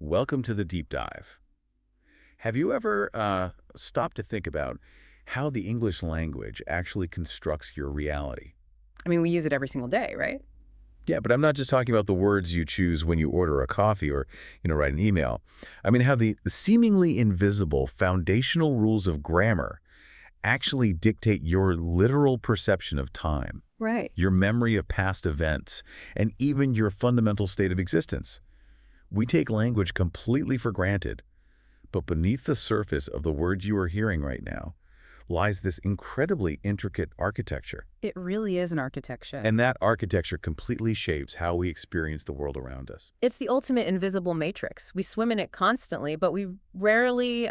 Welcome to the deep dive. Have you ever stopped to think about how the English language actually constructs your reality? I mean, we use it every single day, right? Yeah, but I'm not just talking about the words you choose when you order a coffee or, write an email. I mean how the seemingly invisible foundational rules of grammar actually dictate your literal perception of time, Right. your memory of past events, and even your fundamental state of existence. We take language completely for granted, but beneath the surface of the words you are hearing right now lies this incredibly intricate architecture. It really is an architecture. And that architecture completely shapes how we experience the world around us. It's the ultimate invisible matrix. We swim in it constantly, but we rarely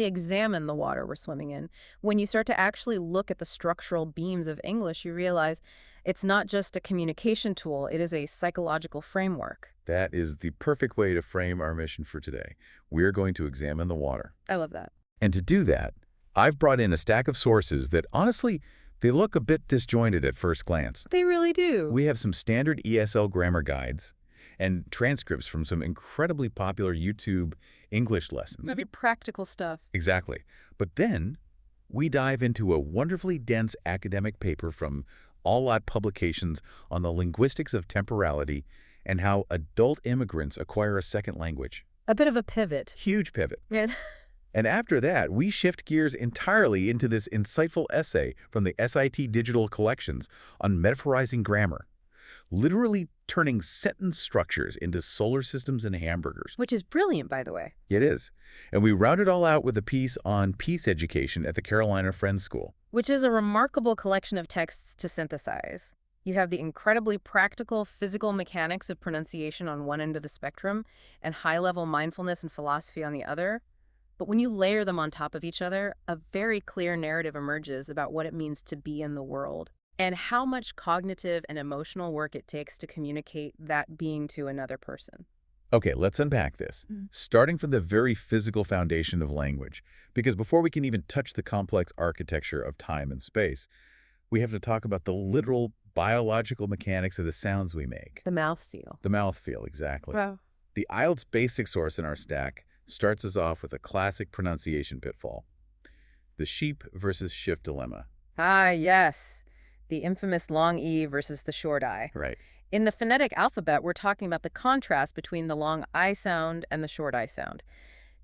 examine the water we're swimming in. When you start to actually look at the structural beams of English, you realize it's not just a communication tool, it is a psychological framework. That is the perfect way to frame our mission for today. We're going to examine the water. I love that. And to do that, I've brought in a stack of sources that, honestly, they look a bit disjointed at first glance. They really do. We have some standard ESL grammar guides and transcripts from some incredibly popular YouTube English lessons. Maybe practical stuff. Exactly. But then we dive into a wonderfully dense academic paper from All Out Publications on the linguistics of temporality and how adult immigrants acquire a second language. A bit of a pivot. Huge pivot. Yeah. And after that, we shift gears entirely into this insightful essay from the SIT Digital Collections on metaphorizing grammar, literally turning sentence structures into solar systems and hamburgers. Which is brilliant, by the way. It is. And we round it all out with a piece on peace education at the Carolina Friends School. Which is a remarkable collection of texts to synthesize. You have the incredibly practical physical mechanics of pronunciation on one end of the spectrum and high-level mindfulness and philosophy on the other. But when you layer them on top of each other, a very clear narrative emerges about what it means to be in the world and how much cognitive and emotional work it takes to communicate that being to another person. Okay, let's unpack this, starting from the very physical foundation of language, because before we can even touch the complex architecture of time and space, we have to talk about the literal biological mechanics of the sounds we make. The mouthfeel. The mouthfeel, exactly. Wow. The IELTS basic source in our stack starts us off with a classic pronunciation pitfall, the sheep versus shift dilemma. Ah, yes. The infamous long E versus the short I. Right. In the phonetic alphabet, we're talking about the contrast between the long I sound and the short I sound.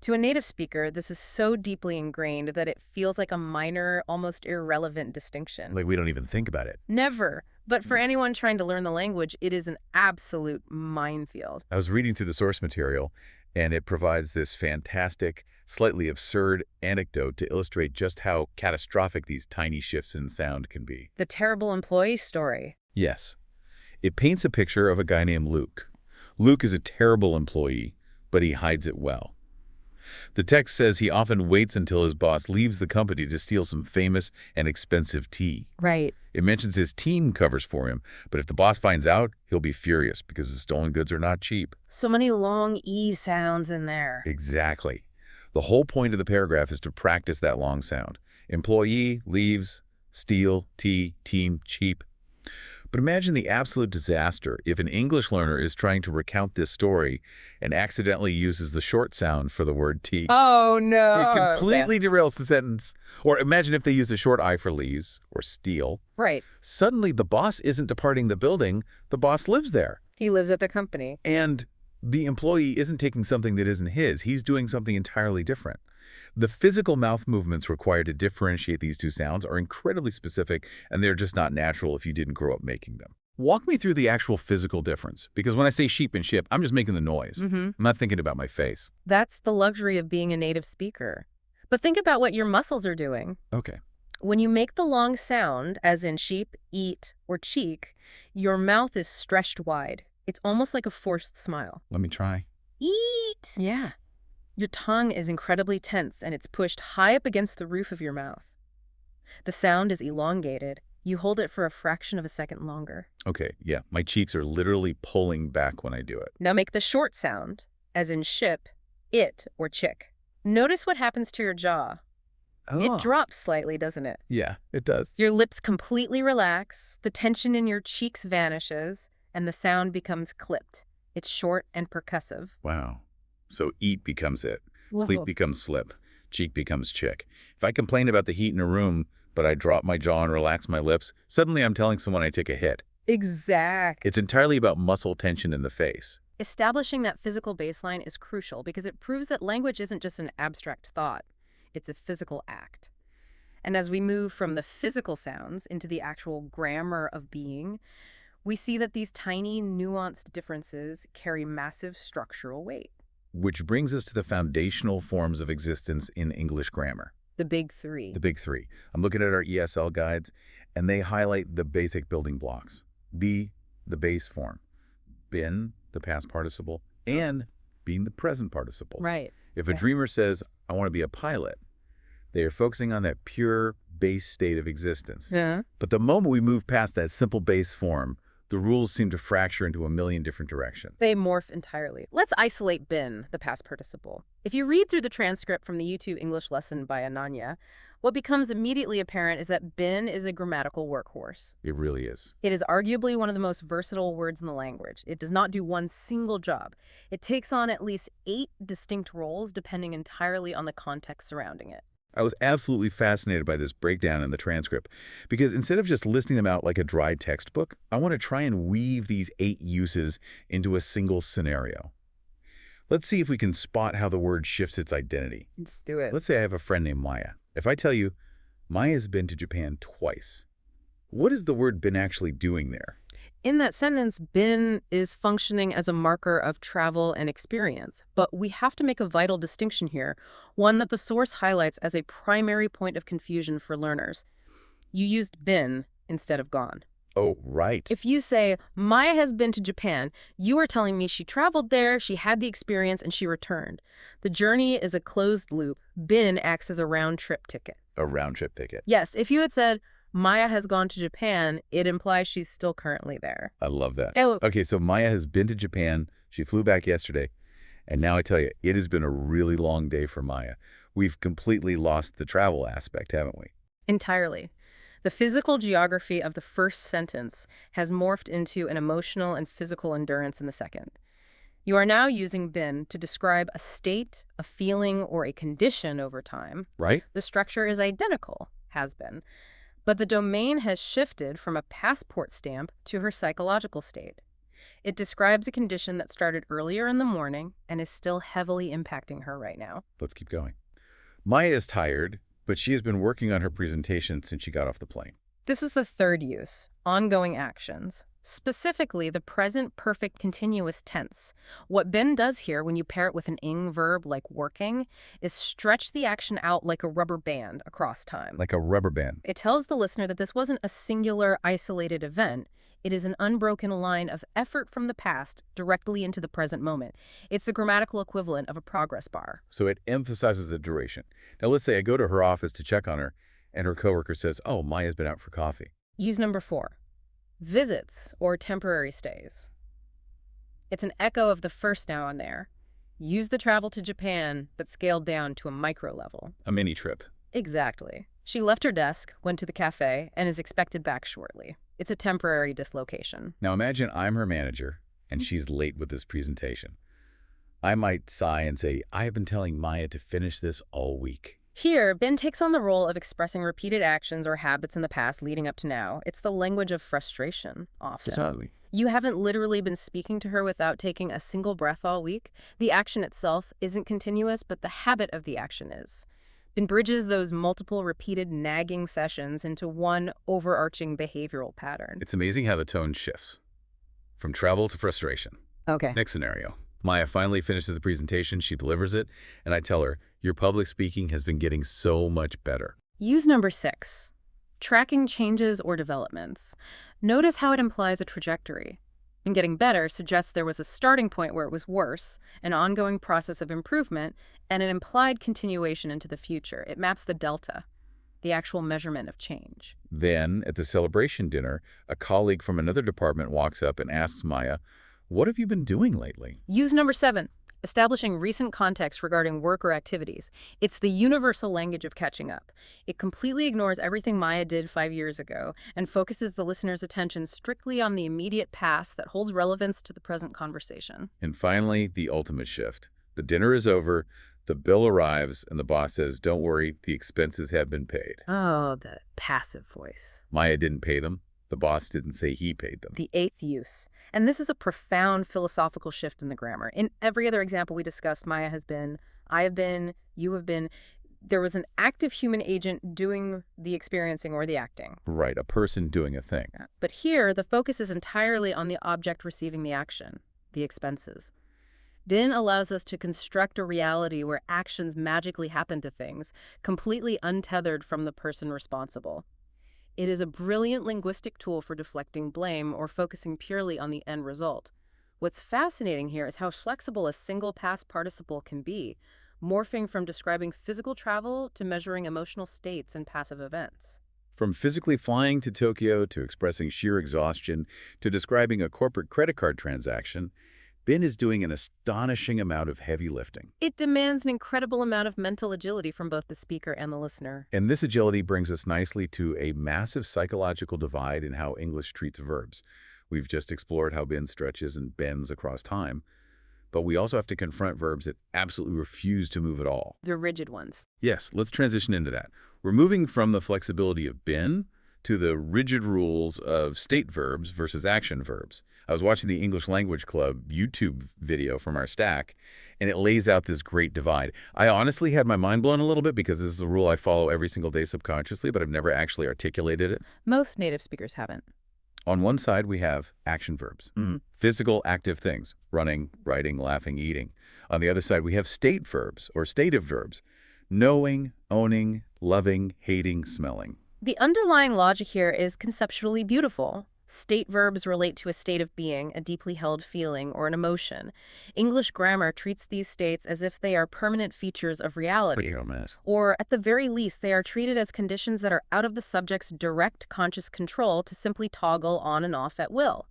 To a native speaker, this is so deeply ingrained that it feels like a minor, almost irrelevant distinction. Like we don't even think about it. Never. But for anyone trying to learn the language, it is an absolute minefield. I was reading through the source material, and it provides this fantastic, slightly absurd anecdote to illustrate just how catastrophic these tiny shifts in sound can be. The terrible employee story. Yes. It paints a picture of a guy named Luke. Luke is a terrible employee, but he hides it well. The text says he often waits until his boss leaves the company to steal some famous and expensive tea. Right. It mentions his team covers for him, but if the boss finds out, he'll be furious because the stolen goods are not cheap. So many long E sounds in there. Exactly. The whole point of the paragraph is to practice that long sound. Employee, leaves, steal, tea, team, cheap. But imagine the absolute disaster if an English learner is trying to recount this story and accidentally uses the short sound for the word tea. Oh, no. It completely derails the sentence. Or imagine if they use a short I for leaves or steal. Right. Suddenly, the boss isn't departing the building. The boss lives there. He lives at the company. And the employee isn't taking something that isn't his. He's doing something entirely different. The physical mouth movements required to differentiate these two sounds are incredibly specific, and they're just not natural if you didn't grow up making them. Walk me through the actual physical difference, because when I say sheep and ship, I'm just making the noise. I'm not thinking about my face. That's the luxury of being a native speaker. But think about what your muscles are doing. Okay. When you make the long sound, as in sheep, eat, or cheek, your mouth is stretched wide. It's almost like a forced smile. Let me try. Eat! Yeah. Your tongue is incredibly tense and it's pushed high up against the roof of your mouth. The sound is elongated. You hold it for a fraction of a second longer. Okay, yeah. My cheeks are literally pulling back when I do it. Now make the short sound, as in ship, it, or chick. Notice what happens to your jaw. Oh. It drops slightly, doesn't it? Yeah, it does. Your lips completely relax, the tension in your cheeks vanishes, and the sound becomes clipped. It's short and percussive. Wow. So eat becomes it. Sleep Whoa. becomes slip. Cheek becomes chick. If I complain about the heat in a room, but I drop my jaw and relax my lips, suddenly I'm telling someone I took a hit. Exact. It's entirely about muscle tension in the face. Establishing that physical baseline is crucial because it proves that language isn't just an abstract thought, it's a physical act. And as we move from the physical sounds into the actual grammar of being, we see that these tiny, nuanced differences carry massive structural weight. Which brings us to the foundational forms of existence in English grammar. The big three. The big three. I'm looking at our ESL guides, and they highlight the basic building blocks. Be, the base form. Been, the past participle, and being the present participle. Right. If a dreamer says, I want to be a pilot, they are focusing on that pure base state of existence. Yeah. But the moment we move past that simple base form, the rules seem to fracture into a million different directions. They morph entirely. Let's isolate been, the past participle. If you read through the transcript from the YouTube English lesson by Ananya, what becomes immediately apparent is that been is a grammatical workhorse. It really is. It is arguably one of the most versatile words in the language. It does not do one single job. It takes on at least 8 distinct roles depending entirely on the context surrounding it. I was absolutely fascinated by this breakdown in the transcript because instead of just listing them out like a dry textbook, I want to try and weave these 8 uses into a single scenario. Let's see if we can spot how the word shifts its identity. Let's do it. Let's say I have a friend named Maya. If I tell you, Maya has been to Japan twice, what is the word been actually doing there? In that sentence, been is functioning as a marker of travel and experience. But we have to make a vital distinction here, one that the source highlights as a primary point of confusion for learners. You used been instead of gone. Oh, right. If you say, Maya has been to Japan, you are telling me she traveled there, she had the experience, and she returned. The journey is a closed loop. Been acts as a round-trip ticket. A round-trip ticket. Yes, if you had said, Maya has gone to Japan, it implies she's still currently there. I love that. Oh. Okay, so Maya has been to Japan. She flew back yesterday. And now I tell you, it has been a really long day for Maya. We've completely lost the travel aspect, haven't we? Entirely. The physical geography of the first sentence has morphed into an emotional and physical endurance in the second. You are now using been to describe a state, a feeling, or a condition over time. Right? The structure is identical, has been, but the domain has shifted from a passport stamp to her psychological state. It describes a condition that started earlier in the morning and is still heavily impacting her right now. Let's keep going. Maya is tired, but she has been working on her presentation since she got off the plane. This is the third use, ongoing actions. Specifically, the present perfect continuous tense. What been does here when you pair it with an ing verb like working is stretch the action out like a rubber band across time. Like a rubber band. It tells the listener that this wasn't a singular, isolated event. It is an unbroken line of effort from the past directly into the present moment. It's the grammatical equivalent of a progress bar. So it emphasizes the duration. Now let's say I go to her office to check on her, and her coworker says, oh, Maya's been out for coffee. Use number 4. Visits or temporary stays. It's an echo of the first now and there. Use the travel to Japan, but scaled down to a micro level. A mini trip. Exactly. She left her desk, went to the cafe, and is expected back shortly. It's a temporary dislocation. Now imagine I'm her manager, and she's late with this presentation. I might sigh and say, I have been telling Maya to finish this all week. Here, Ben takes on the role of expressing repeated actions or habits in the past leading up to now. It's the language of frustration, often. Exactly. You haven't literally been speaking to her without taking a single breath all week. The action itself isn't continuous, but the habit of the action is. Ben bridges those multiple repeated nagging sessions into one overarching behavioral pattern. It's amazing how the tone shifts. From travel to frustration. Okay. Next scenario. Maya finally finishes the presentation, she delivers it, and I tell her, your public speaking has been getting so much better. Use number 6. Tracking changes or developments. Notice how it implies a trajectory. And getting better suggests there was a starting point where it was worse, an ongoing process of improvement, and an implied continuation into the future. It maps the delta, the actual measurement of change. Then, at the celebration dinner, a colleague from another department walks up and asks Maya, what have you been doing lately? Use number 7. Establishing recent context regarding work or activities. It's the universal language of catching up. It completely ignores everything Maya did 5 years ago and focuses the listener's attention strictly on the immediate past that holds relevance to the present conversation. And finally, the ultimate shift. The dinner is over, the bill arrives, and the boss says, "Don't worry, the expenses have been paid." Oh, the passive voice. Maya didn't pay them. The boss didn't say he paid them. The eighth use. And this is a profound philosophical shift in the grammar. In every other example we discussed, Maya has been, I have been, you have been. There was an active human agent doing the experiencing or the acting. Right, a person doing a thing. But here, the focus is entirely on the object receiving the action, the expenses. Din allows us to construct a reality where actions magically happen to things, completely untethered from the person responsible. It is a brilliant linguistic tool for deflecting blame or focusing purely on the end result. What's fascinating here is how flexible a single past participle can be, morphing from describing physical travel to measuring emotional states and passive events. From physically flying to Tokyo to expressing sheer exhaustion to describing a corporate credit card transaction, Ben is doing an astonishing amount of heavy lifting. It demands an incredible amount of mental agility from both the speaker and the listener. And this agility brings us nicely to a massive psychological divide in how English treats verbs. We've just explored how Ben stretches and bends across time, but we also have to confront verbs that absolutely refuse to move at all. The rigid ones. Yes, let's transition into that. We're moving from the flexibility of Ben to the rigid rules of state verbs versus action verbs. I was watching the English Language Club YouTube video from our stack, and it lays out this great divide. I honestly had my mind blown a little bit because this is a rule I follow every single day subconsciously, but I've never actually articulated it. Most native speakers haven't. On one side, we have action verbs, physical, active things, running, writing, laughing, eating. On the other side, we have state verbs or stative verbs, knowing, owning, loving, hating, smelling. The underlying logic here is conceptually beautiful. State verbs relate to a state of being, a deeply held feeling, or an emotion. English grammar treats these states as if they are permanent features of reality. Or, at the very least, they are treated as conditions that are out of the subject's direct conscious control to simply toggle on and off at will.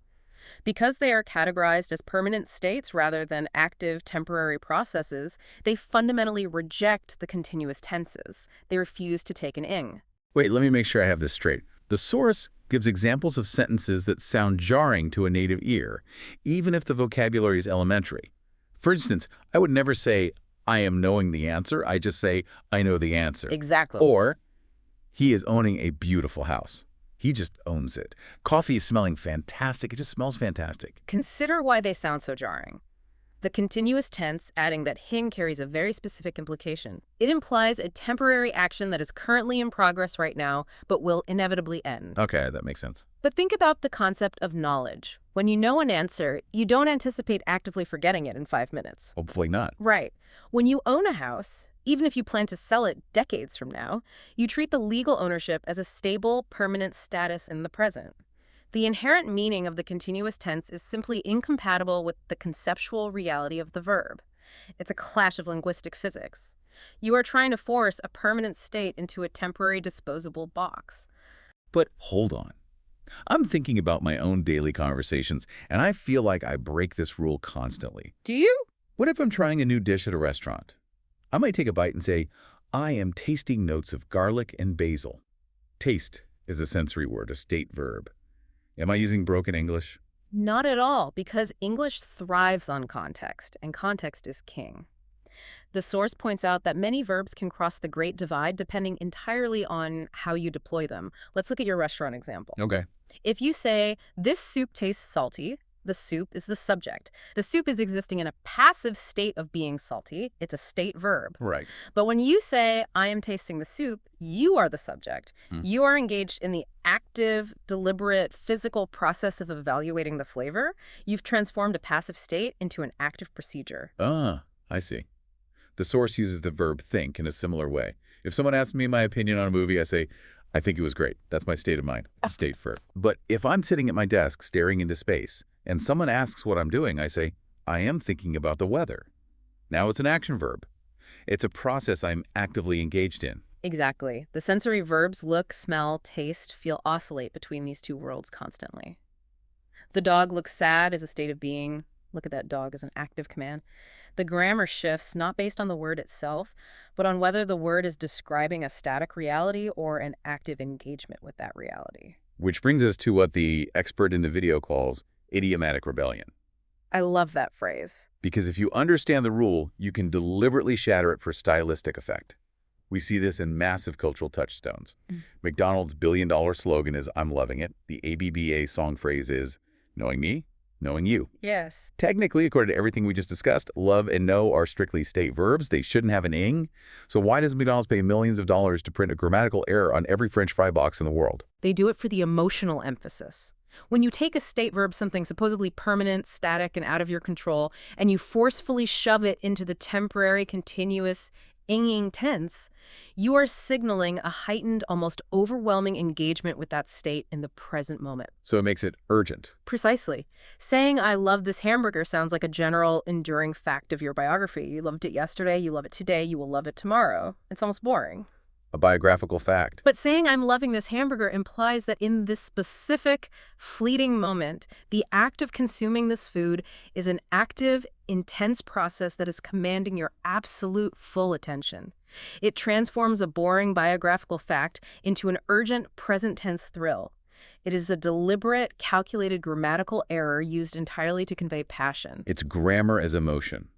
Because they are categorized as permanent states rather than active, temporary processes, they fundamentally reject the continuous tenses. They refuse to take an ing. Wait, let me make sure I have this straight. The source gives examples of sentences that sound jarring to a native ear, even if the vocabulary is elementary. For instance, I would never say, "I am knowing the answer." I just say, "I know the answer." Exactly. Or, "He is owning a beautiful house." He just owns it. Coffee is smelling fantastic. It just smells fantastic. Consider why they sound so jarring. The continuous tense, adding that hing carries a very specific implication. It implies a temporary action that is currently in progress right now, but will inevitably end. Okay, that makes sense. But think about the concept of knowledge. When you know an answer, you don't anticipate actively forgetting it in 5 minutes. Hopefully not. Right. When you own a house, even if you plan to sell it decades from now, you treat the legal ownership as a stable, permanent status in the present. The inherent meaning of the continuous tense is simply incompatible with the conceptual reality of the verb. It's a clash of linguistic physics. You are trying to force a permanent state into a temporary disposable box. But hold on. I'm thinking about my own daily conversations, and I feel like I break this rule constantly. Do you? What if I'm trying a new dish at a restaurant? I might take a bite and say, "I am tasting notes of garlic and basil." Taste is a sensory word, a state verb. Am I using broken English? Not at all, because English thrives on context, and context is king. The source points out that many verbs can cross the great divide depending entirely on how you deploy them. Let's look at your restaurant example. Okay. If you say, "This soup tastes salty," the soup is the subject. The soup is existing in a passive state of being salty. It's a state verb. Right. But when you say, "I am tasting the soup," you are the subject. You are engaged in the active, deliberate, physical process of evaluating the flavor. You've transformed a passive state into an active procedure. Ah, I see. The source uses the verb think in a similar way. If someone asks me my opinion on a movie, I say, "I think it was great." That's my state of mind. It's a state verb. But if I'm sitting at my desk staring into space and someone asks what I'm doing, I say, "I am thinking about the weather." Now it's an action verb. It's a process I'm actively engaged in. Exactly. The sensory verbs look, smell, taste, feel oscillate between these two worlds constantly. The dog looks sad is a state of being. Look at that dog as an active command. The grammar shifts not based on the word itself, but on whether the word is describing a static reality or an active engagement with that reality. Which brings us to what the expert in the video calls idiomatic rebellion. I love that phrase. Because if you understand the rule, you can deliberately shatter it for stylistic effect. We see this in massive cultural touchstones. Mm. McDonald's billion-dollar slogan is, "I'm loving it." The ABBA song phrase is, "Knowing me, knowing you." Yes. Technically, according to everything we just discussed, love and know are strictly state verbs. They shouldn't have an ing. So why does McDonald's pay millions of dollars to print a grammatical error on every French fry box in the world? They do it for the emotional emphasis. When you take a state verb, something supposedly permanent, static, and out of your control, and you forcefully shove it into the temporary, continuous, inging tense, you are signaling a heightened, almost overwhelming engagement with that state in the present moment. So it makes it urgent. Precisely. Saying, "I love this hamburger" sounds like a general, enduring fact of your biography. You loved it yesterday, you love it today, you will love it tomorrow. It's almost boring. A biographical fact. But saying "I'm loving this hamburger" implies that in this specific, fleeting moment, the act of consuming this food is an active, intense process that is commanding your absolute full attention. It transforms a boring biographical fact into an urgent, present-tense thrill. It is a deliberate, calculated grammatical error used entirely to convey passion. It's grammar as emotion.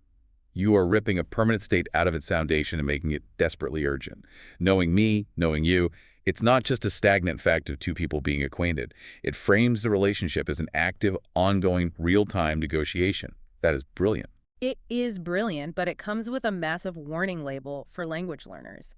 You are ripping a permanent state out of its foundation and making it desperately urgent. Knowing me, knowing you, it's not just a stagnant fact of two people being acquainted. It frames the relationship as an active, ongoing, real-time negotiation. That is brilliant. It is brilliant, but it comes with a massive warning label for language learners.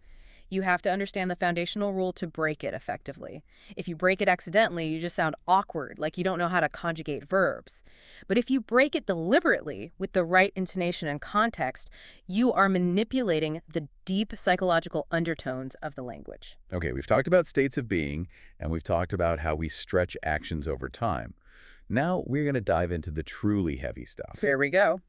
You have to understand the foundational rule to break it effectively. If you break it accidentally, you just sound awkward, like you don't know how to conjugate verbs. But if you break it deliberately, with the right intonation and context, you are manipulating the deep psychological undertones of the language. Okay, we've talked about states of being, and we've talked about how we stretch actions over time. Now we're going to dive into the truly heavy stuff. Here we go.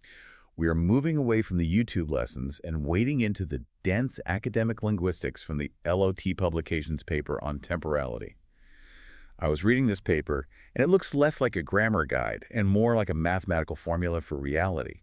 We are moving away from the YouTube lessons and wading into the dense academic linguistics from the LOT Publications paper on temporality. I was reading this paper, and it looks less like a grammar guide and more like a mathematical formula for reality.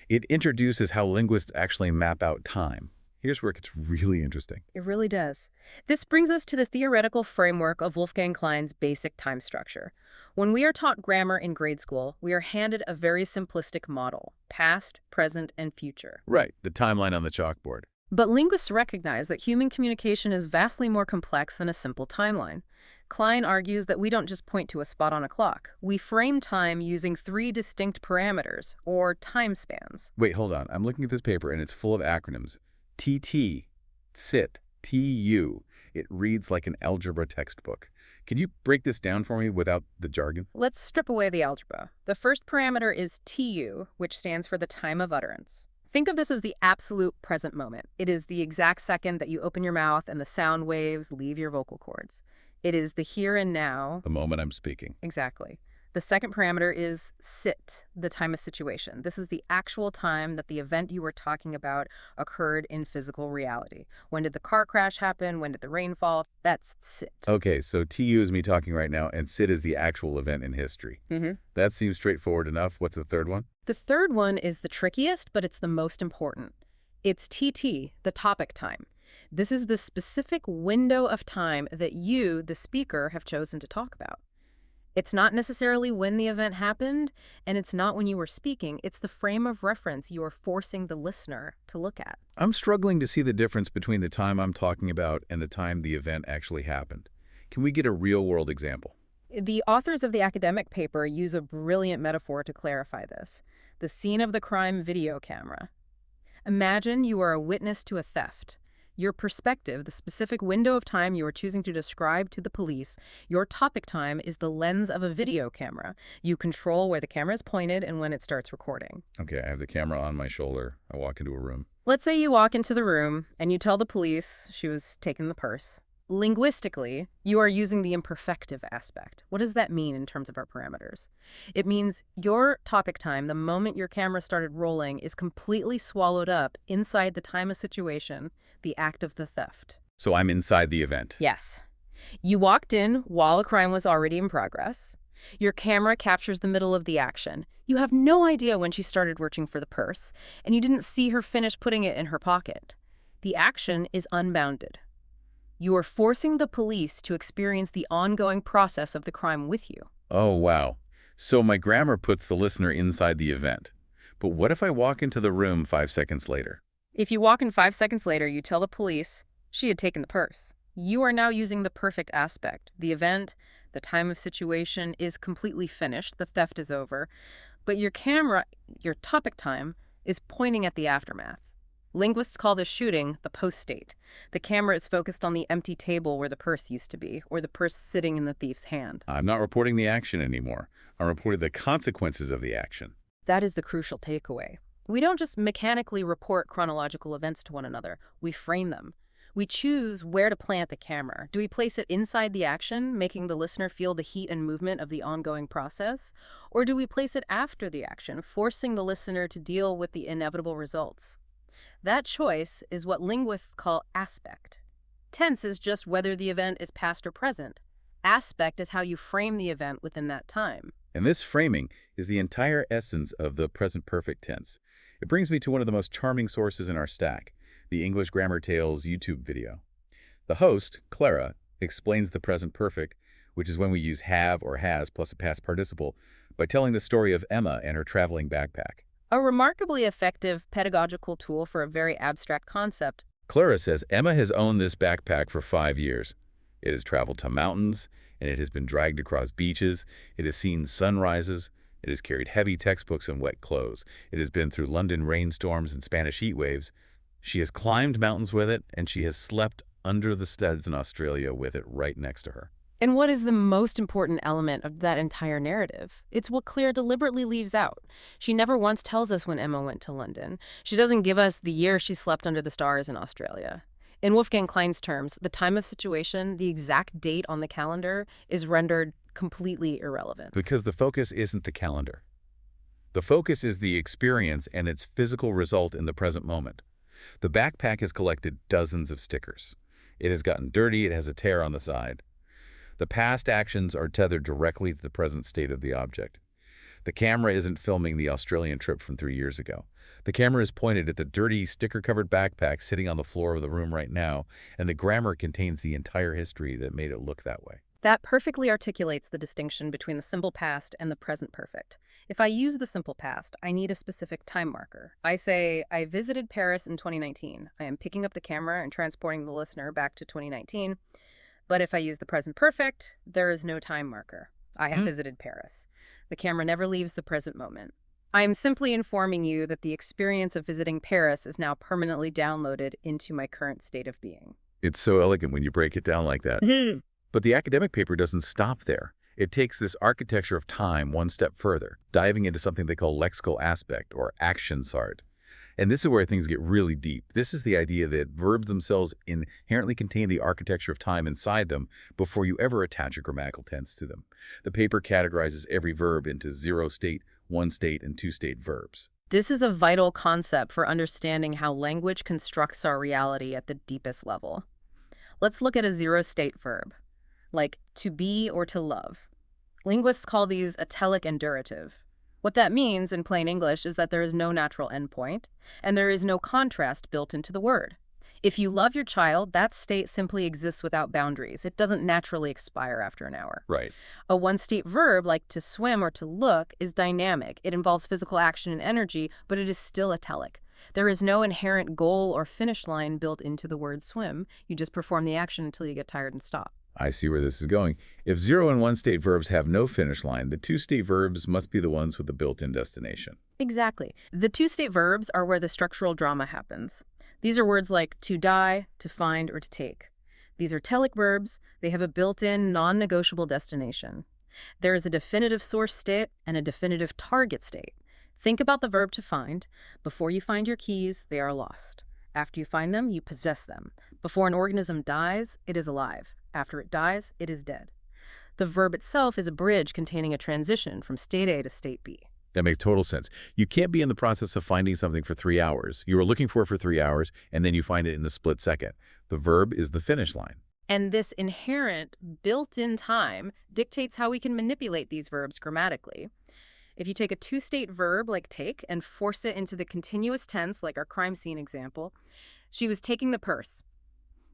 It introduces how linguists actually map out time. Here's where it gets really interesting. It really does. This brings us to the theoretical framework of Wolfgang Klein's basic time structure. When we are taught grammar in grade school, we are handed a very simplistic model: past, present, and future. Right, the timeline on the chalkboard. But linguists recognize that human communication is vastly more complex than a simple timeline. Klein argues that we don't just point to a spot on a clock. We frame time using 3 distinct parameters, or time spans. Wait, hold on. I'm looking at this paper, and it's full of acronyms. TT, SIT, TU. It reads like an algebra textbook. Can you break this down for me without the jargon? Let's strip away the algebra. The first parameter is TU, which stands for the time of utterance. Think of this as the absolute present moment. It is the exact second that you open your mouth and the sound waves leave your vocal cords. It is the here and now. The moment I'm speaking. Exactly. The second parameter is SIT, the time of situation. This is the actual time that the event you were talking about occurred in physical reality. When did the car crash happen? When did the rain fall? That's SIT. Okay, so TU is me talking right now, and SIT is the actual event in history. That seems straightforward enough. What's the third one? The third one is the trickiest, but it's the most important. It's TT, the topic time. This is the specific window of time that you, the speaker, have chosen to talk about. It's not necessarily when the event happened, and it's not when you were speaking. It's the frame of reference you are forcing the listener to look at. I'm struggling to see the difference between the time I'm talking about and the time the event actually happened. Can we get a real-world example? The authors of the academic paper use a brilliant metaphor to clarify this: the scene of the crime video camera. Imagine you are a witness to a theft. Your perspective, the specific window of time you are choosing to describe to the police, your topic time, is the lens of a video camera. You control where the camera is pointed and when it starts recording. Okay, I have the camera on my shoulder. I walk into a room. Let's say you walk into the room and you tell the police she was taking the purse. Linguistically, you are using the imperfective aspect. What does that mean in terms of our parameters? It means your topic time, the moment your camera started rolling, is completely swallowed up inside the time of situation, the act of the theft. So I'm inside the event. Yes. You walked in while a crime was already in progress. Your camera captures the middle of the action. You have no idea when she started reaching for the purse, and you didn't see her finish putting it in her pocket. The action is unbounded. You are forcing the police to experience the ongoing process of the crime with you. Oh, wow. So my grammar puts the listener inside the event. But what if I walk into the room 5 seconds later? If you walk in 5 seconds later, you tell the police she had taken the purse. You are now using the perfect aspect. The event, the time of situation is completely finished. The theft is over. But your camera, your topic time, is pointing at the aftermath. Linguists call this shooting the post state. The camera is focused on the empty table where the purse used to be, or the purse sitting in the thief's hand. I'm not reporting the action anymore. I'm reporting the consequences of the action. That is the crucial takeaway. We don't just mechanically report chronological events to one another. We frame them. We choose where to plant the camera. Do we place it inside the action, making the listener feel the heat and movement of the ongoing process? Or do we place it after the action, forcing the listener to deal with the inevitable results? That choice is what linguists call aspect. Tense is just whether the event is past or present. Aspect is how you frame the event within that time. And this framing is the entire essence of the present perfect tense. It brings me to one of the most charming sources in our stack, the English Grammar Tales YouTube video. The host, Clara, explains the present perfect, which is when we use have or has plus a past participle, by telling the story of Emma and her traveling backpack. A remarkably effective pedagogical tool for a very abstract concept. Clara says Emma has owned this backpack for 5 years. It has traveled to mountains, and it has been dragged across beaches. It has seen sunrises. It has carried heavy textbooks and wet clothes. It has been through London rainstorms and Spanish heat waves. She has climbed mountains with it, and she has slept under the studs in Australia with it right next to her. And what is the most important element of that entire narrative? It's what Claire deliberately leaves out. She never once tells us when Emma went to London. She doesn't give us the year she slept under the stars in Australia. In Wolfgang Klein's terms, the time of situation, the exact date on the calendar, is rendered completely irrelevant. Because the focus isn't the calendar. The focus is the experience and its physical result in the present moment. The backpack has collected dozens of stickers. It has gotten dirty, it has a tear on the side. The past actions are tethered directly to the present state of the object. The camera isn't filming the Australian trip from 3 years ago. The camera is pointed at the dirty, sticker-covered backpack sitting on the floor of the room right now, and the grammar contains the entire history that made it look that way. That perfectly articulates the distinction between the simple past and the present perfect. If I use the simple past, I need a specific time marker. I say, I visited Paris in 2019. I am picking up the camera and transporting the listener back to 2019. But if I use the present perfect, there is no time marker. I have visited Paris. The camera never leaves the present moment. I am simply informing you that the experience of visiting Paris is now permanently downloaded into my current state of being. It's so elegant when you break it down like that. But the academic paper doesn't stop there. It takes this architecture of time one step further, diving into something they call lexical aspect or action sart. And this is where things get really deep. This is the idea that verbs themselves inherently contain the architecture of time inside them before you ever attach a grammatical tense to them. The paper categorizes every verb into 0 state, 1 state, and 2 state verbs. This is a vital concept for understanding how language constructs our reality at the deepest level. Let's look at a 0 state verb, like to be or to love. Linguists call these atelic and durative. What that means in plain English is that there is no natural endpoint, and there is no contrast built into the word. If you love your child, that state simply exists without boundaries. It doesn't naturally expire after an hour. Right. A one-state verb, like to swim or to look, is dynamic. It involves physical action and energy, but it is still italic. There is no inherent goal or finish line built into the word swim. You just perform the action until you get tired and stop. I see where this is going. If 0 and 1 state verbs have no finish line, the 2 state verbs must be the ones with the built-in destination. Exactly. The 2 state verbs are where the structural drama happens. These are words like to die, to find, or to take. These are telic verbs. They have a built-in, non-negotiable destination. There is a definitive source state and a definitive target state. Think about the verb to find. Before you find your keys, they are lost. After you find them, you possess them. Before an organism dies, it is alive. After it dies, it is dead. The verb itself is a bridge containing a transition from state A to state B. That makes total sense. You can't be in the process of finding something for 3 hours. You were looking for it for 3 hours, and then you find it in a split second. The verb is the finish line. And this inherent, built-in time dictates how we can manipulate these verbs grammatically. If you take a 2 state verb like take and force it into the continuous tense, like our crime scene example, she was taking the purse.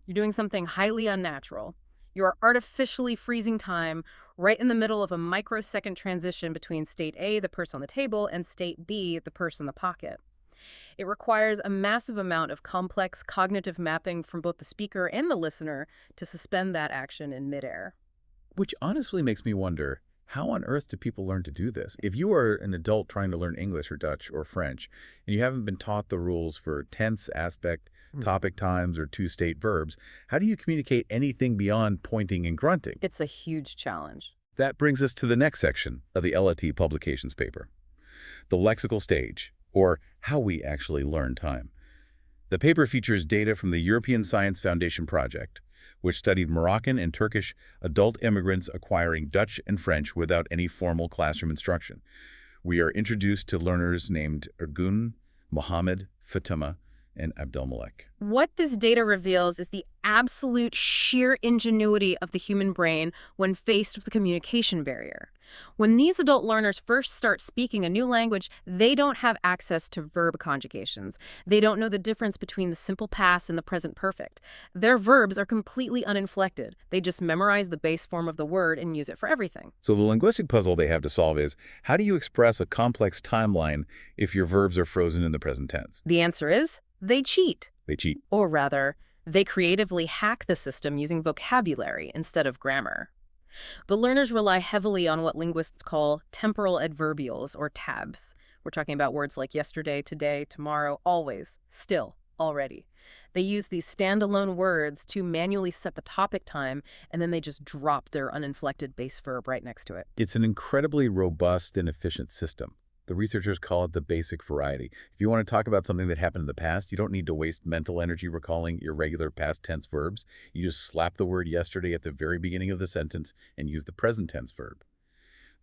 You're doing something highly unnatural. You are artificially freezing time, right in the middle of a microsecond transition between state A, the purse on the table, and state B, the purse in the pocket. It requires a massive amount of complex cognitive mapping from both the speaker and the listener to suspend that action in midair. Which honestly makes me wonder, how on earth do people learn to do this? If you are an adult trying to learn English or Dutch or French, and you haven't been taught the rules for tense, aspect, topic times, or two-state verbs, how do you communicate anything beyond pointing and grunting? It's a huge challenge. That brings us to the next section of the LIT publications paper, the lexical stage, or how we actually learn time. The paper features data from the European Science Foundation project, which studied Moroccan and Turkish adult immigrants acquiring Dutch and French without any formal classroom instruction. We are introduced to learners named Ergun, Mohammed, Fatima, and Abdelmalek. What this data reveals is the absolute sheer ingenuity of the human brain when faced with a communication barrier. When these adult learners first start speaking a new language, they don't have access to verb conjugations. They don't know the difference between the simple past and the present perfect. Their verbs are completely uninflected. They just memorize the base form of the word and use it for everything. So the linguistic puzzle they have to solve is, how do you express a complex timeline if your verbs are frozen in the present tense? The answer is, they cheat. They cheat. Or rather, they creatively hack the system using vocabulary instead of grammar. The learners rely heavily on what linguists call temporal adverbials, or tabs. We're talking about words like yesterday, today, tomorrow, always, still, already. They use these standalone words to manually set the topic time, and then they just drop their uninflected base verb right next to it. It's an incredibly robust and efficient system. The researchers call it the basic variety. If you want to talk about something that happened in the past, you don't need to waste mental energy recalling irregular past tense verbs. You just slap the word yesterday at the very beginning of the sentence and use the present tense verb.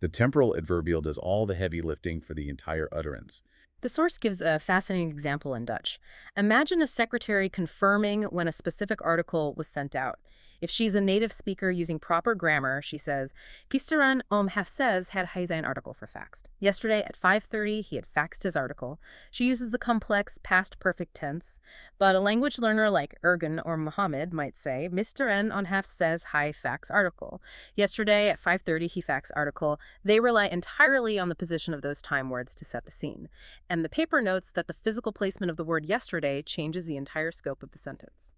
The temporal adverbial does all the heavy lifting for the entire utterance. The source gives a fascinating example in Dutch. Imagine a secretary confirming when a specific article was sent out. If she's a native speaker using proper grammar, she says, Gisteren om 6:30 had hij zijn artikel verfaxed. Yesterday at 5:30, he had faxed his article. She uses the complex past perfect tense. But a language learner like Ergun or Mohammed might say, Mr. N on 6:30 hij fax article. Yesterday at 5:30, he fax article. They rely entirely on the position of those time words to set the scene. And the paper notes that the physical placement of the word yesterday changes the entire scope of the sentence.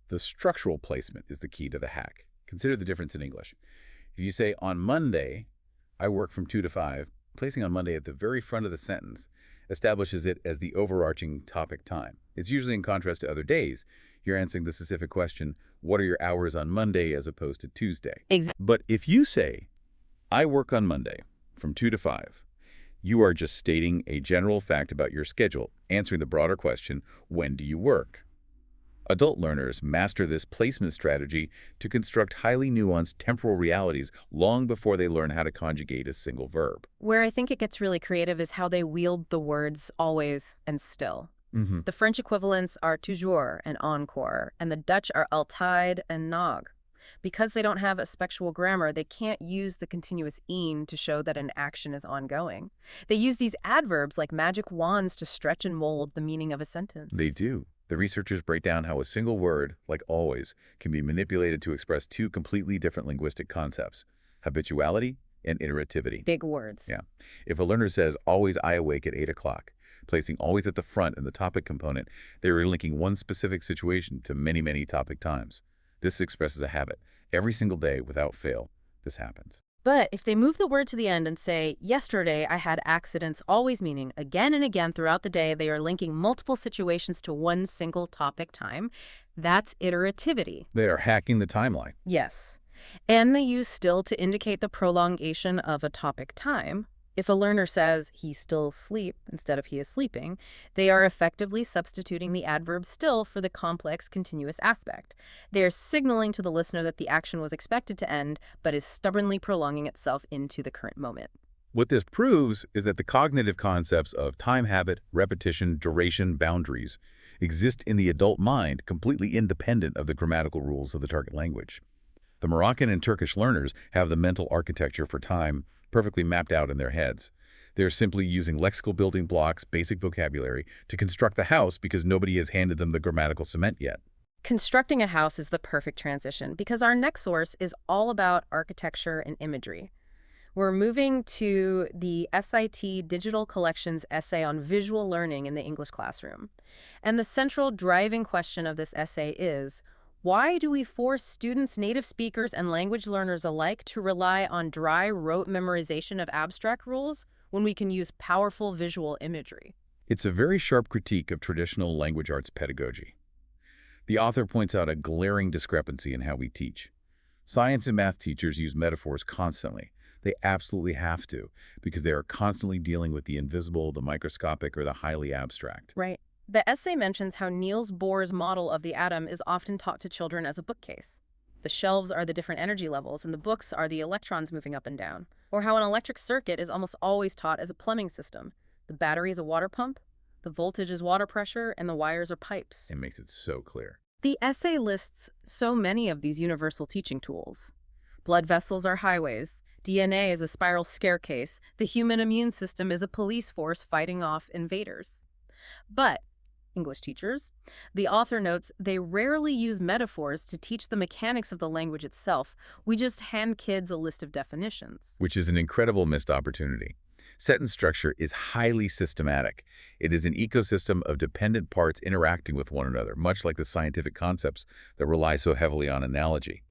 The structural placement is the key to the hack. Consider the difference in English. If you say, on Monday, I work from 2 to 5, placing on Monday at the very front of the sentence establishes it as the overarching topic time. It's usually in contrast to other days. You're answering the specific question, what are your hours on Monday as opposed to Tuesday? Exactly. But if you say, I work on Monday from 2 to 5, you are just stating a general fact about your schedule, answering the broader question, when do you work? Adult learners master this placement strategy to construct highly nuanced temporal realities long before they learn how to conjugate a single verb. Where I think it gets really creative is how they wield the words always and still. The French equivalents are toujours and encore, and the Dutch are altijd and nog. Because they don't have a spectual grammar, they can't use the continuous een to show that an action is ongoing. They use these adverbs like magic wands to stretch and mold the meaning of a sentence. They do. The researchers break down how a single word, like always, can be manipulated to express two completely different linguistic concepts, habituality and iterativity. Big words. Yeah. If a learner says, always I awake at 8 o'clock, placing always at the front in the topic component, they are linking one specific situation to many, many topic times. This expresses a habit. Every single day, without fail, this happens. But if they move the word to the end and say, yesterday I had accidents, always meaning again and again throughout the day, they are linking multiple situations to one single topic time. That's iterativity. They are hacking the timeline. Yes. And they use still to indicate the prolongation of a topic time. If a learner says he's still asleep instead of he is sleeping, they are effectively substituting the adverb still for the complex continuous aspect. They are signaling to the listener that the action was expected to end, but is stubbornly prolonging itself into the current moment. What this proves is that the cognitive concepts of time habit, repetition, duration, boundaries exist in the adult mind completely independent of the grammatical rules of the target language. The Moroccan and Turkish learners have the mental architecture for time perfectly mapped out in their heads. They're simply using lexical building blocks, basic vocabulary, to construct the house because nobody has handed them the grammatical cement yet. constructing a house is the perfect transition because our next source is all about architecture and imagery. We're moving to the SIT Digital Collections essay on visual learning in the English classroom. And the central driving question of this essay is, why do we force students, native speakers, and language learners alike to rely on dry, rote memorization of abstract rules when we can use powerful visual imagery? It's a very sharp critique of traditional language arts pedagogy. The author points out a glaring discrepancy in how we teach. Science and math teachers use metaphors constantly. They absolutely have to, because they are constantly dealing with the invisible, the microscopic, or the highly abstract. Right. The essay mentions how Niels Bohr's model of the atom is often taught to children as a bookcase. The shelves are the different energy levels, and the books are the electrons moving up and down. Or how an electric circuit is almost always taught as a plumbing system. The battery is a water pump, the voltage is water pressure, and the wires are pipes. It makes it so clear. The essay lists so many of these universal teaching tools. Blood vessels are highways. DNA is a spiral staircase. The human immune system is a police force fighting off invaders. But, English teachers, the author notes they rarely use metaphors to teach the mechanics of the language itself. We just hand kids a list of definitions. Which is an incredible missed opportunity. Sentence structure is highly systematic. It is an ecosystem of dependent parts interacting with one another, much like the scientific concepts that rely so heavily on analogy.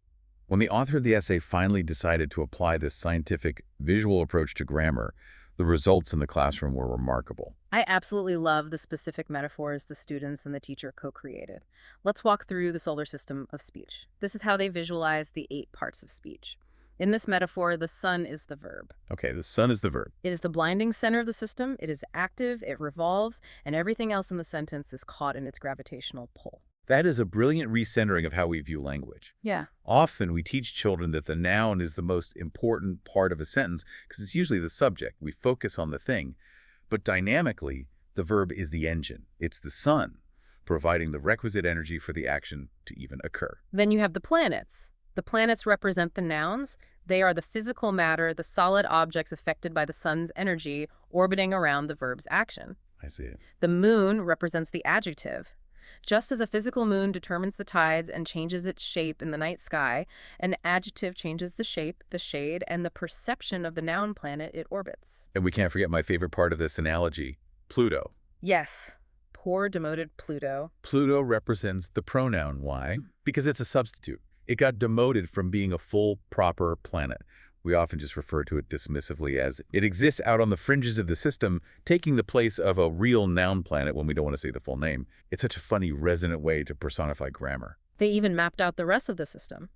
When the author of the essay finally decided to apply this scientific, visual approach to grammar, the results in the classroom were remarkable. I absolutely love the specific metaphors the students and the teacher co-created. Let's walk through the solar system of speech. This is how they visualize the 8 parts of speech. In this metaphor, the sun is the verb. Okay, the sun is the verb. It is the blinding center of the system. It is active, it revolves, and everything else in the sentence is caught in its gravitational pull. That is a brilliant recentering of how we view language. Yeah. Often we teach children that the noun is the most important part of a sentence because it's usually the subject. We focus on the thing. But dynamically, the verb is the engine. It's the sun, providing the requisite energy for the action to even occur. Then you have the planets. The planets represent the nouns. They are the physical matter, the solid objects affected by the sun's energy orbiting around the verb's action. I see it. The moon represents the adjective. Just as a physical moon determines the tides and changes its shape in the night sky, an adjective changes the shape, the shade, and the perception of the noun planet it orbits. And we can't forget my favorite part of this analogy, Pluto. Yes, poor demoted Pluto. Pluto represents the pronoun. Why? Because it's a substitute. It got demoted from being a full, proper planet. We often just refer to it dismissively as it exists out on the fringes of the system, taking the place of a real noun planet when we don't want to say the full name. It's such a funny, resonant way to personify grammar. They even mapped out the rest of the system.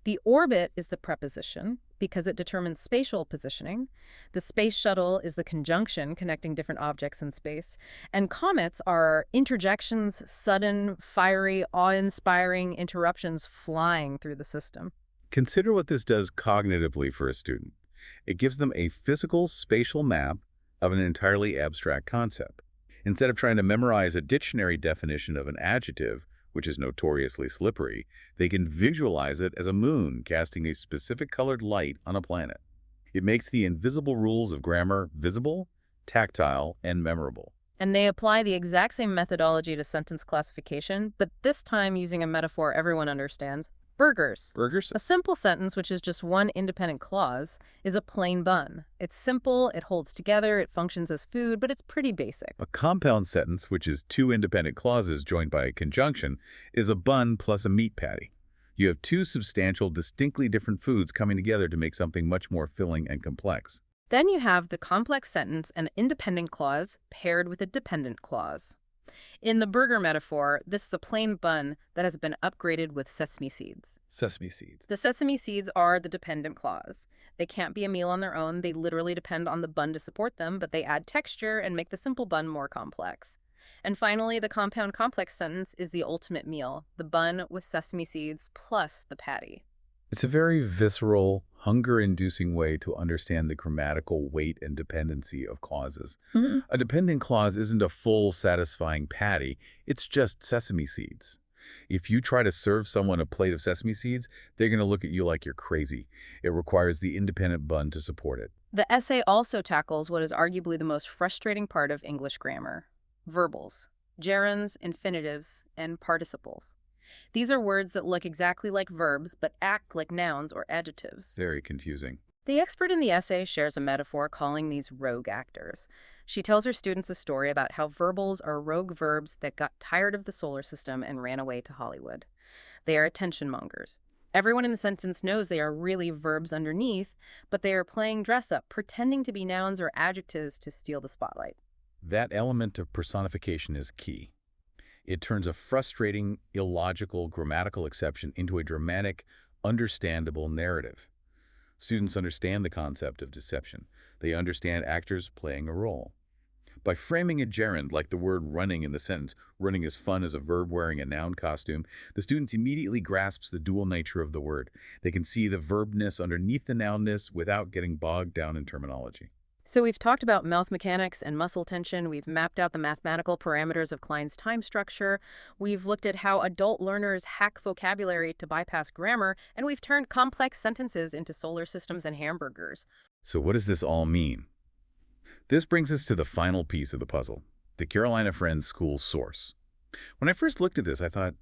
The orbit is the preposition because it determines spatial positioning. The space shuttle is the conjunction connecting different objects in space. And comets are interjections, sudden, fiery, awe-inspiring interruptions flying through the system. Consider what this does cognitively for a student. It gives them a physical, spatial map of an entirely abstract concept. Instead of trying to memorize a dictionary definition of an adjective, which is notoriously slippery, they can visualize it as a moon casting a specific colored light on a planet. It makes the invisible rules of grammar visible, tactile, and memorable. And they apply the exact same methodology to sentence classification, but this time using a metaphor everyone understands. Burgers. Burgers? A simple sentence, which is just one independent clause, is a plain bun. It's simple, it holds together, it functions as food, but it's pretty basic. A compound sentence, which is 2 independent clauses joined by a conjunction, is a bun plus a meat patty. You have 2 substantial, distinctly different foods coming together to make something much more filling and complex. Then you have the complex sentence and independent clause paired with a dependent clause. In the burger metaphor, this is a plain bun that has been upgraded with sesame seeds. Sesame seeds. The sesame seeds are the dependent clause. They can't be a meal on their own. They literally depend on the bun to support them, but they add texture and make the simple bun more complex. And finally, the compound complex sentence is the ultimate meal, the bun with sesame seeds plus the patty. It's a very visceral, hunger-inducing way to understand the grammatical weight and dependency of clauses. A dependent clause isn't a full, satisfying patty. It's just sesame seeds. If you try to serve someone a plate of sesame seeds, they're going to look at you like you're crazy. It requires the independent bun to support it. The essay also tackles what is arguably the most frustrating part of English grammar: verbals, gerunds, infinitives, and participles. These are words that look exactly like verbs but act like nouns or adjectives. Very confusing. The expert in the essay shares a metaphor calling these rogue actors. She tells her students a story about how verbals are rogue verbs that got tired of the solar system and ran away to Hollywood. They are attention mongers. Everyone in the sentence knows they are really verbs underneath, but they are playing dress up, pretending to be nouns or adjectives to steal the spotlight. That element of personification is key. It turns a frustrating, illogical grammatical exception into a dramatic, understandable narrative. Students understand the concept of deception. They understand actors playing a role. By framing a gerund like the word running in the sentence, running is fun as a verb wearing a noun costume, the students immediately grasps the dual nature of the word. They can see the verbness underneath the nounness without getting bogged down in terminology. So we've talked about mouth mechanics and muscle tension. We've mapped out the mathematical parameters of Klein's time structure. We've looked at how adult learners hack vocabulary to bypass grammar. And we've turned complex sentences into solar systems and hamburgers. So what does this all mean? This brings us to the final piece of the puzzle, the Carolina Friends School source. When I first looked at this, I thought,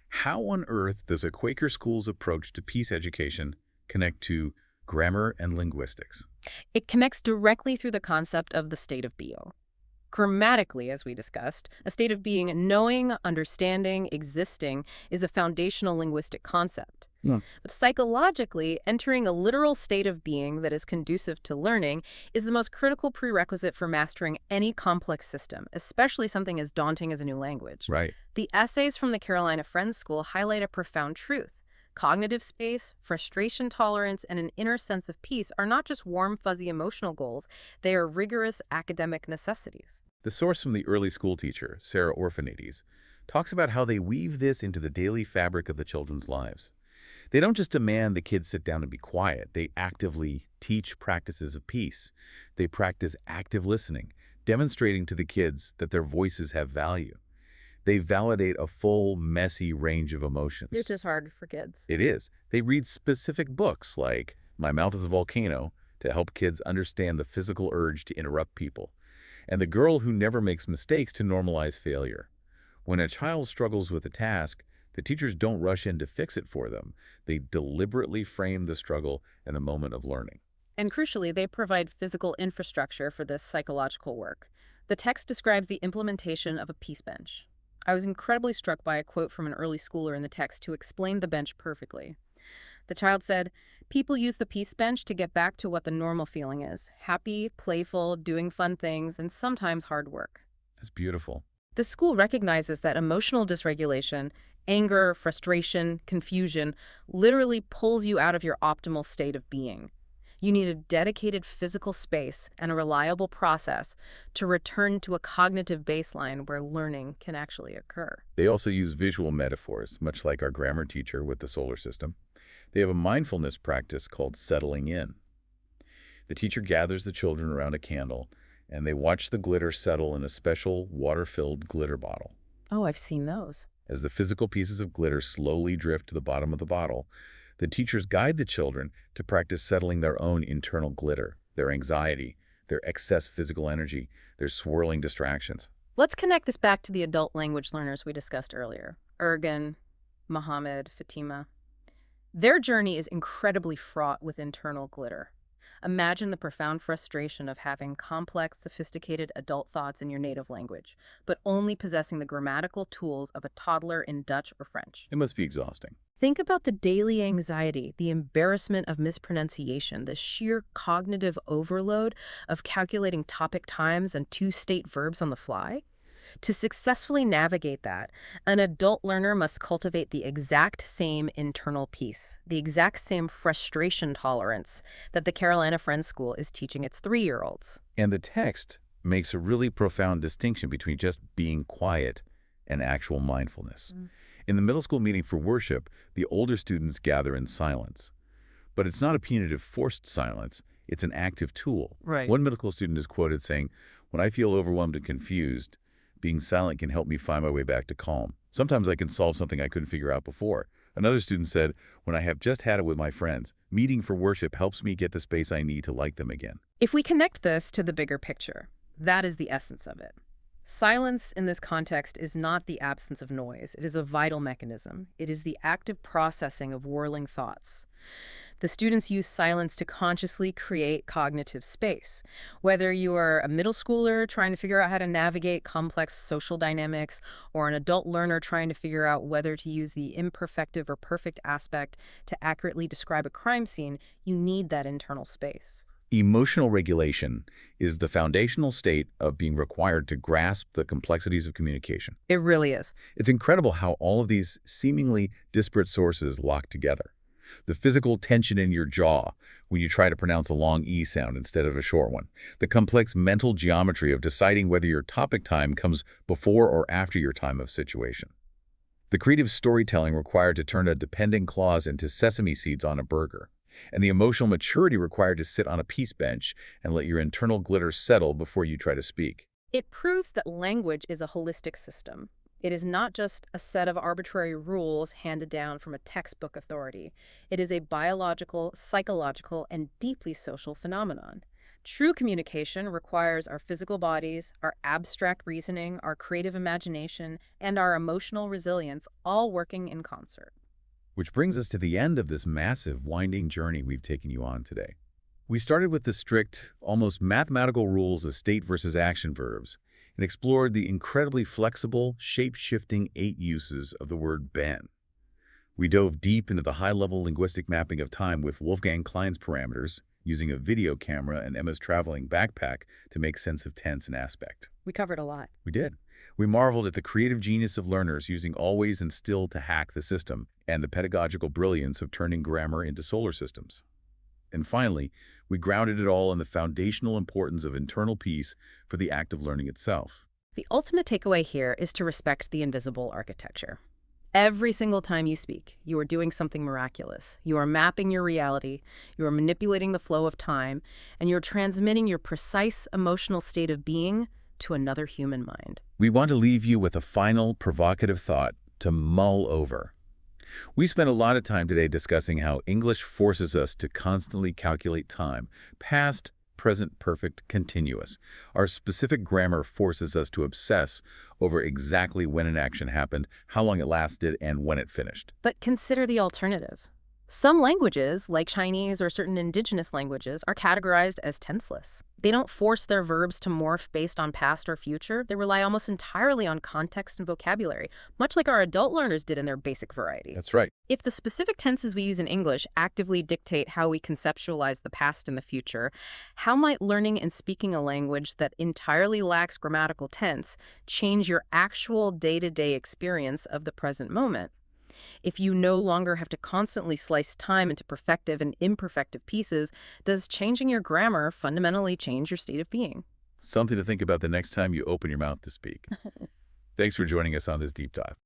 how on earth does a Quaker school's approach to peace education connect to grammar and linguistics? It connects directly through the concept of the state of being. Grammatically, as we discussed, a state of being, knowing, understanding, existing, is a foundational linguistic concept. Yeah. But psychologically, entering a literal state of being that is conducive to learning is the most critical prerequisite for mastering any complex system, especially something as daunting as a new language. Right. The essays from the Carolina Friends School highlight a profound truth. Cognitive space, frustration tolerance, and an inner sense of peace are not just warm, fuzzy emotional goals, they are rigorous academic necessities. The source from the early school teacher, Sarah Orphanides, talks about how they weave this into the daily fabric of the children's lives. They don't just demand the kids sit down and be quiet. They actively teach practices of peace. They practice active listening, demonstrating to the kids that their voices have value. They validate a full, messy range of emotions. Which is hard for kids. It is. They read specific books like My Mouth is a Volcano to help kids understand the physical urge to interrupt people, and The Girl Who Never Makes Mistakes to normalize failure. When a child struggles with a task, the teachers don't rush in to fix it for them. They deliberately frame the struggle and the moment of learning. And crucially, they provide physical infrastructure for this psychological work. The text describes the implementation of a peace bench. I was incredibly struck by a quote from an early schooler in the text who explained the bench perfectly. The child said, "People use the peace bench to get back to what the normal feeling is. Happy, playful, doing fun things, and sometimes hard work." That's beautiful. The school recognizes that emotional dysregulation, anger, frustration, confusion, literally pulls you out of your optimal state of being. You need a dedicated physical space and a reliable process to return to a cognitive baseline where learning can actually occur. They also use visual metaphors, much like our grammar teacher with the solar system. They have a mindfulness practice called settling in. The teacher gathers the children around a candle, and they watch the glitter settle in a special water-filled glitter bottle. Oh, I've seen those. As the physical pieces of glitter slowly drift to the bottom of the bottle, the teachers guide the children to practice settling their own internal glitter, their anxiety, their excess physical energy, their swirling distractions. Let's connect this back to the adult language learners we discussed earlier. Ergan, Mohammed, Fatima. Their journey is incredibly fraught with internal glitter. Imagine the profound frustration of having complex, sophisticated adult thoughts in your native language, but only possessing the grammatical tools of a toddler in Dutch or French. It must be exhausting. Think about the daily anxiety, the embarrassment of mispronunciation, the sheer cognitive overload of calculating topic times and two-state verbs on the fly. To successfully navigate that, an adult learner must cultivate the exact same internal peace, the exact same frustration tolerance that the Carolina Friends School is teaching its 3-year-olds. And the text makes a really profound distinction between just being quiet and actual mindfulness. In the middle school meeting for worship, the older students gather in silence. But it's not a punitive, forced silence. It's an active tool. Right. One middle school student is quoted saying, "When I feel overwhelmed and confused, being silent can help me find my way back to calm. Sometimes I can solve something I couldn't figure out before." Another student said, "When I have just had it with my friends, meeting for worship helps me get the space I need to like them again." If we connect this to the bigger picture, that is the essence of it. Silence in this context is not the absence of noise. It is a vital mechanism. It is the active processing of whirling thoughts. The students use silence to consciously create cognitive space. Whether you are a middle schooler trying to figure out how to navigate complex social dynamics, or an adult learner trying to figure out whether to use the imperfective or perfect aspect to accurately describe a crime scene, you need that internal space. Emotional regulation is the foundational state of being required to grasp the complexities of communication. It really is. It's incredible how all of these seemingly disparate sources lock together. The physical tension in your jaw when you try to pronounce a long E sound instead of a short one. The complex mental geometry of deciding whether your topic time comes before or after your time of situation. The creative storytelling required to turn a dependent clause into sesame seeds on a burger. And the emotional maturity required to sit on a peace bench and let your internal glitter settle before you try to speak. It proves that language is a holistic system. It is not just a set of arbitrary rules handed down from a textbook authority. It is a biological, psychological, and deeply social phenomenon. True communication requires our physical bodies, our abstract reasoning, our creative imagination, and our emotional resilience all working in concert. Which brings us to the end of this massive, winding journey we've taken you on today. We started with the strict, almost mathematical rules of state versus action verbs and explored the incredibly flexible, shape-shifting 8 uses of the word been. We dove deep into the high-level linguistic mapping of time with Wolfgang Klein's parameters, using a video camera and Emma's traveling backpack to make sense of tense and aspect. We covered a lot. We did. We marveled at the creative genius of learners using always and still to hack the system, and the pedagogical brilliance of turning grammar into solar systems. And finally, we grounded it all in the foundational importance of internal peace for the act of learning itself. The ultimate takeaway here is to respect the invisible architecture. Every single time you speak, you are doing something miraculous. You are mapping your reality, you are manipulating the flow of time, and you're transmitting your precise emotional state of being to another human mind. We want to leave you with a final, provocative thought to mull over. We spent a lot of time today discussing how English forces us to constantly calculate time, past, present perfect, continuous. Our specific grammar forces us to obsess over exactly when an action happened, how long it lasted, and when it finished. But consider the alternative. Some languages, like Chinese or certain indigenous languages, are categorized as tenseless. They don't force their verbs to morph based on past or future. They rely almost entirely on context and vocabulary, much like our adult learners did in their basic variety. That's right. If the specific tenses we use in English actively dictate how we conceptualize the past and the future, how might learning and speaking a language that entirely lacks grammatical tense change your actual day-to-day experience of the present moment? If you no longer have to constantly slice time into perfective and imperfective pieces, does changing your grammar fundamentally change your state of being? Something to think about the next time you open your mouth to speak. Thanks for joining us on this deep dive.